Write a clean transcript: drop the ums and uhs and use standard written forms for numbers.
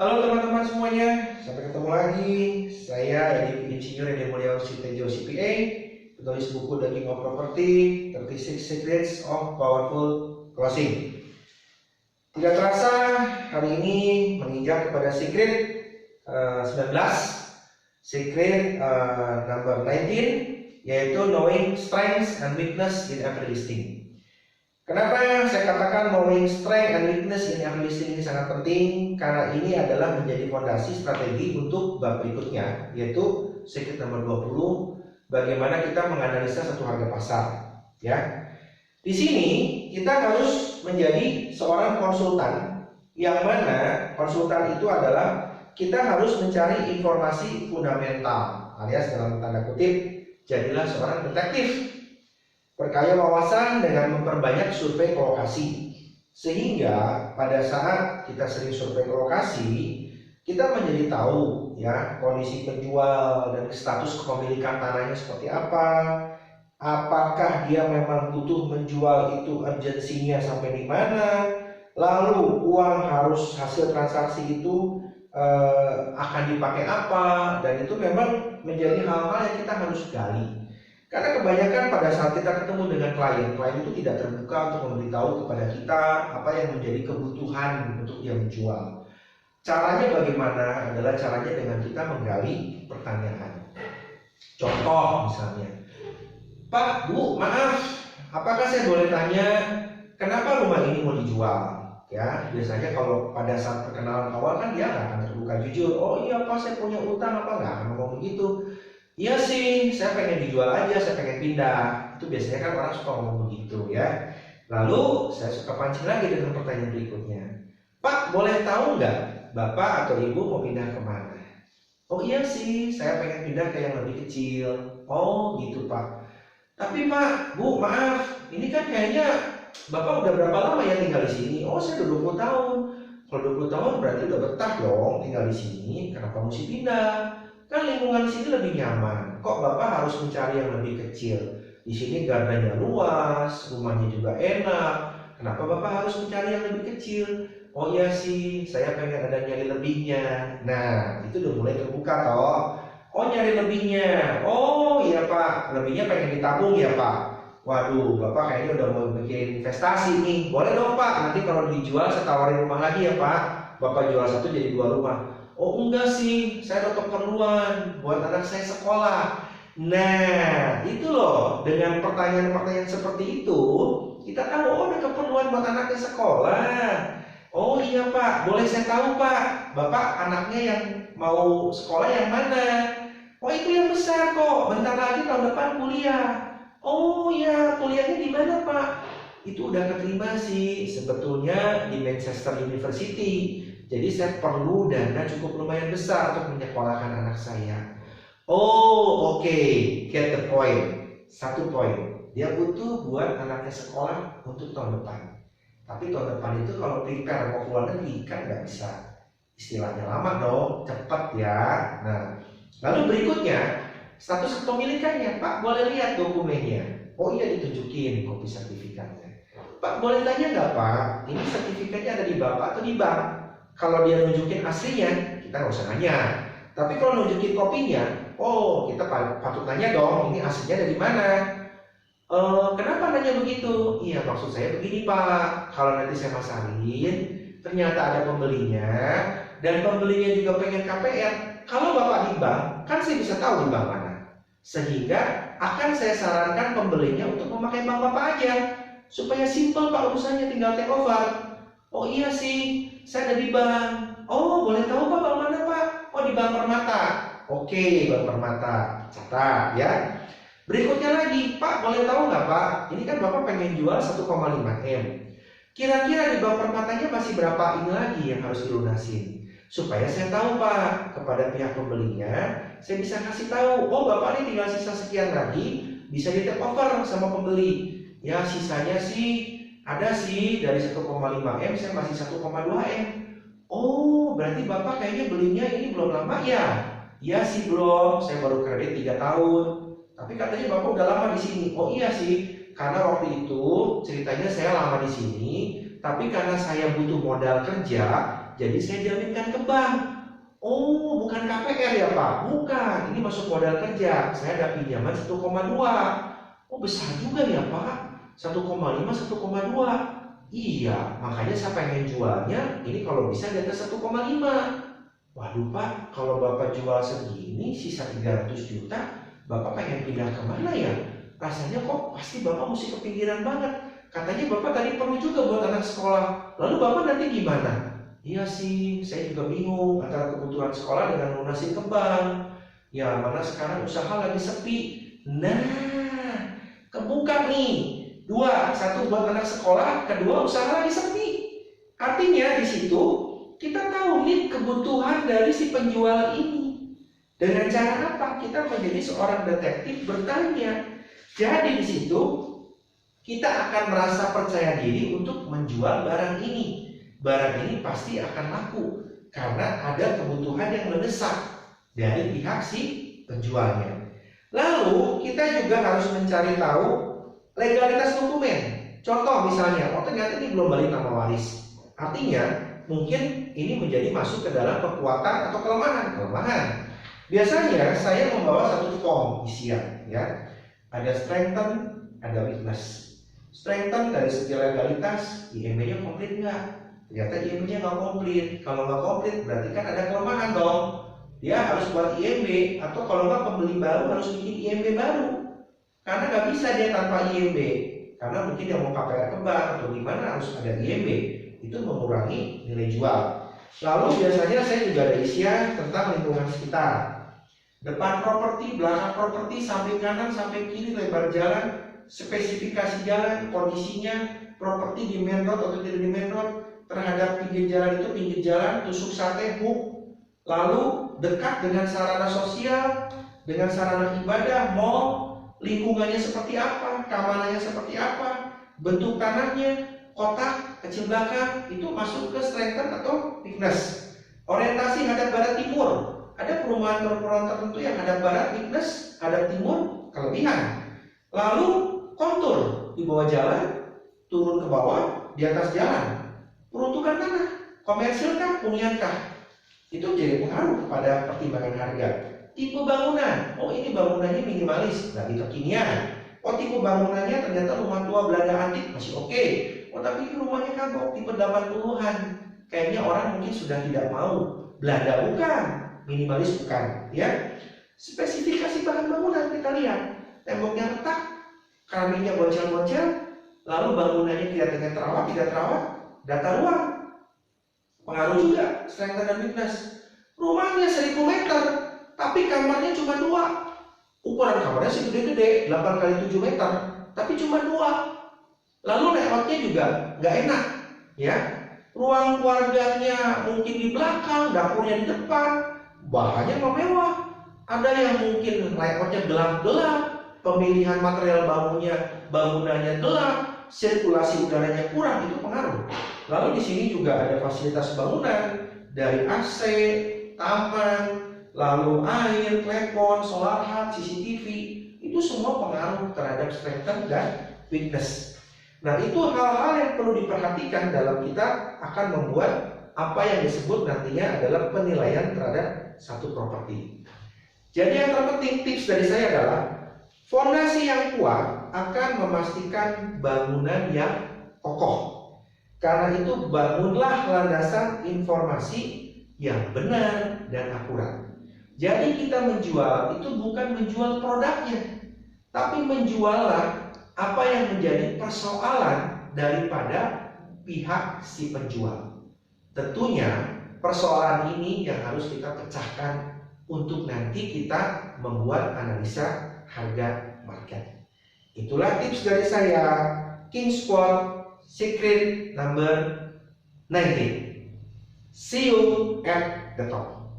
Halo teman-teman semuanya, sampai ketemu lagi. Saya Insinyur Edi Mulyawan Sitejo CPA, penulis buku The King of Property, 36 Secrets of Powerful Closing. Tidak terasa, hari ini menginjak kepada secret 19, secret number 19, yaitu knowing strengths and weakness in every listing. Kenapa saya katakan knowing strength and weakness in every listing ini sangat penting? Karena ini adalah menjadi fondasi strategi untuk bab berikutnya, yaitu secret nomor 20, bagaimana kita menganalisa satu harga pasar. Ya, di sini kita harus menjadi seorang konsultan, yang mana konsultan itu adalah kita harus mencari informasi fundamental, alias dalam tanda kutip, jadilah seorang detektif. Berkaya wawasan dengan memperbanyak survei ke lokasi, sehingga pada saat kita sering survei ke lokasi, kita menjadi tahu ya kondisi penjual dan status kepemilikan tanahnya seperti apa, apakah dia memang butuh menjual itu urgensinya sampai di mana, lalu uang harus hasil transaksi itu akan dipakai apa, dan itu memang menjadi hal-hal yang kita harus gali. Karena kebanyakan pada saat kita ketemu dengan klien itu tidak terbuka untuk memberitahu kepada kita apa yang menjadi kebutuhan untuk dia menjual. Caranya bagaimana? Adalah caranya dengan kita menggali pertanyaan. Contoh misalnya, Pak, Bu, maaf, apakah saya boleh tanya kenapa rumah ini mau dijual? Ya, biasanya kalau pada saat perkenalan awal kan dia nggak akan terbuka jujur. Oh iya Pak, saya punya utang apa, nggak akan ngomong begitu. Iya sih, saya pengen dijual aja, saya pengen pindah. Itu biasanya kan orang suka ngomong begitu ya. Lalu saya suka pancing lagi dengan pertanyaan berikutnya. Pak, boleh tahu nggak Bapak atau Ibu mau pindah kemana? Oh iya sih, saya pengen pindah ke yang lebih kecil. Oh gitu Pak. Tapi Pak, Bu, maaf, ini kan kayaknya Bapak udah berapa lama ya tinggal di sini? Oh saya udah 20 tahun. Kalau 20 tahun berarti udah betah dong tinggal di sini. Kenapa mesti pindah? Kan lingkungan di sini lebih nyaman. Kok Bapak harus mencari yang lebih kecil? Di sini gardennya luas, rumahnya juga enak. Kenapa Bapak harus mencari yang lebih kecil? Oh iya sih, saya pengen ada nyari lebihnya. Nah, itu udah mulai terbuka toh. Oh nyari lebihnya. Oh iya Pak, lebihnya pengen ditabung ya Pak. Waduh, Bapak kayaknya udah mau bikin investasi nih. Boleh dong Pak, nanti kalau dijual saya tawarin rumah lagi ya Pak. Bapak jual satu jadi 2 rumah. Oh enggak sih, saya ada keperluan buat anak saya sekolah. Nah, itu loh, dengan pertanyaan-pertanyaan seperti itu, kita tahu, oh ada keperluan buat anaknya sekolah. Oh iya Pak, boleh saya tahu Pak, Bapak anaknya yang mau sekolah yang mana? Oh itu yang besar kok, bentar lagi tahun depan kuliah. Oh iya, kuliahnya di mana Pak? Itu udah keterima sih, sebetulnya di Manchester University. Jadi saya perlu dana cukup lumayan besar untuk menyekolahkan anak saya. Oh oke, get the point. Satu poin, dia butuh buat anaknya sekolah untuk tahun depan. Tapi tahun depan itu kalau prepare mau keluar negeri kan nggak bisa. Istilahnya lama dong, cepat ya. Nah, lalu berikutnya status kepemilikannya. Pak boleh lihat dokumennya. Oh iya ditunjukin kopi sertifikatnya. Pak boleh tanya nggak Pak, ini sertifikatnya ada di Bapak atau di bank? Kalau dia nunjukin aslinya, kita nggak usah nanya. Tapi kalau nunjukin kopinya, oh kita patut nanya dong, ini aslinya dari mana? Kenapa nanya begitu? Iya maksud saya begini Pak, kalau nanti saya masarin, ternyata ada pembelinya, dan pembelinya juga pengen KPR. Kalau Bapak di bank, kan saya bisa tahu di bank mana. Sehingga akan saya sarankan pembelinya untuk memakai bank Bapak aja, supaya simple Pak urusannya, tinggal take over. Oh iya sih, saya ada di bank. Oh boleh tahu Pak bank mana Pak? Oh di Bank Permata. Oke, Bank Permata, catat ya. Berikutnya lagi, Pak boleh tahu nggak Pak? Ini kan Bapak pengen jual 1,5 M. Kira-kira di Bank Permatanya masih berapa ini lagi yang harus dilunasin? Supaya saya tahu Pak, kepada pihak pembelinya, saya bisa kasih tahu, oh Bapak ini tinggal sisa sekian lagi, bisa di take over sama pembeli. Ya sisanya sih ada sih dari 1,5 M saya masih 1,2 M. Oh berarti Bapak kayaknya belinya ini belum lama ya? Iya sih belum, saya baru kredit 3 tahun. Tapi katanya Bapak udah lama di sini. Oh iya sih, karena waktu itu ceritanya saya lama di sini, tapi karena saya butuh modal kerja, jadi saya jaminkan ke bank. Oh, bukan KPR ya Pak? Bukan, ini masuk modal kerja. Saya ada pinjaman 1,2. Oh, besar juga ya Pak? 1,5, 1,2. Iya, makanya saya pengen jualnya ini kalau bisa di atas 1,5. Waduh Pak, kalau Bapak jual segini, sisa 300 juta, Bapak pengen pindah kemana ya? Rasanya kok pasti Bapak mesti kepikiran banget. Katanya Bapak tadi perlu juga buat anak sekolah. Lalu Bapak nanti gimana? Iya sih, saya juga bingung antara kebutuhan sekolah dengan lunasi ke bank. Ya, mana sekarang usaha lagi sepi. Nah, kebuka nih. Dua, satu buat anak sekolah, kedua usaha lagi sepi. Artinya di situ kita tahu nih kebutuhan dari si penjual ini. Dengan cara apa? Kita menjadi seorang detektif bertanya. Jadi di situ kita akan merasa percaya diri untuk menjual barang ini. Barang ini pasti akan laku karena ada kebutuhan yang mendesak dari pihak si penjualnya. Lalu kita juga harus mencari tahu legalitas dokumen. Contoh misalnya, oh ternyata ini belum balik nama waris. Artinya mungkin ini menjadi masuk ke dalam kekuatan atau kelemahan. Biasanya saya membawa satu form isian, ya. Ada strengthen, ada weakness. Strengthen dari segi legalitas, IMB-nya komplit nggak? Ternyata IMB-nya nggak komplit. Kalau nggak komplit berarti kan ada kelemahan dong. Dia harus buat IMB, atau kalau nggak pembeli baru harus bikin IMB baru. Karena nggak bisa dia tanpa IMB. Karena mungkin dia mau KPR ke bank atau gimana harus ada IMB. Itu mengurangi nilai jual. Lalu biasanya saya juga ada isian tentang lingkungan sekitar. Depan properti, belakang properti, samping kanan, samping kiri, lebar jalan, spesifikasi jalan, kondisinya, properti di main road atau tidak di main road, terhadap pinggir jalan itu pinggir jalan, tusuk sate, hook. Lalu dekat dengan sarana sosial, dengan sarana ibadah, mall, lingkungannya seperti apa, keamanannya seperti apa, bentuk tanahnya, kotak, kecil belakang, itu masuk ke strengthen atau weakness. Orientasi hadap barat timur, ada perumahan-perumahan tertentu yang hadap barat weakness, hadap timur kelebihan. Lalu kontur di bawah jalan, turun ke bawah, di atas jalan. Peruntukan tanah, komersil kah, hunian kah? Itu jadi pengaruh pada pertimbangan harga. Tipe bangunan, oh ini bangunannya minimalis, berarti kekinian. Oh tipe bangunannya ternyata rumah tua Belanda antik, masih oke. Oh tapi rumahnya kagok, tipe 80-an. Kayaknya orang mungkin sudah tidak mau. Belanda bukan, minimalis bukan, ya. Spesifikasi bahan bangunan kita lihat, temboknya retak, keramiknya bocel-bocel, lalu bangunannya kelihatannya terawat, tidak terawat, data ruang. Pengaruh juga strength dan weakness. Rumahnya 1000 meter, tapi kamarnya cuma 2. Ukuran kamarnya sih gede-gede, 8 kali 7 meter, tapi cuma 2. Lalu layoutnya juga nggak enak, ya. Ruang keluarganya mungkin di belakang, dapurnya di depan, bahannya nggak mewah. Ada yang mungkin layoutnya gelap-gelap, pemilihan material bangunannya gelap, sirkulasi udaranya kurang, itu pengaruh. Lalu di sini juga ada fasilitas bangunan dari AC, taman, lalu air, klepon, solar hut, CCTV, itu semua pengaruh terhadap strength dan weakness. Nah itu hal-hal yang perlu diperhatikan dalam kita akan membuat apa yang disebut nantinya adalah penilaian terhadap satu properti. Jadi yang terpenting tips dari saya adalah fondasi yang kuat akan memastikan bangunan yang kokoh. Karena itu bangunlah landasan informasi yang benar dan akurat. Jadi kita menjual itu bukan menjual produknya, tapi menjuallah apa yang menjadi persoalan daripada pihak si penjual. Tentunya persoalan ini yang harus kita pecahkan untuk nanti kita membuat analisa harga market. Itulah tips dari saya, Kingsport Secret number 19. See you at the top.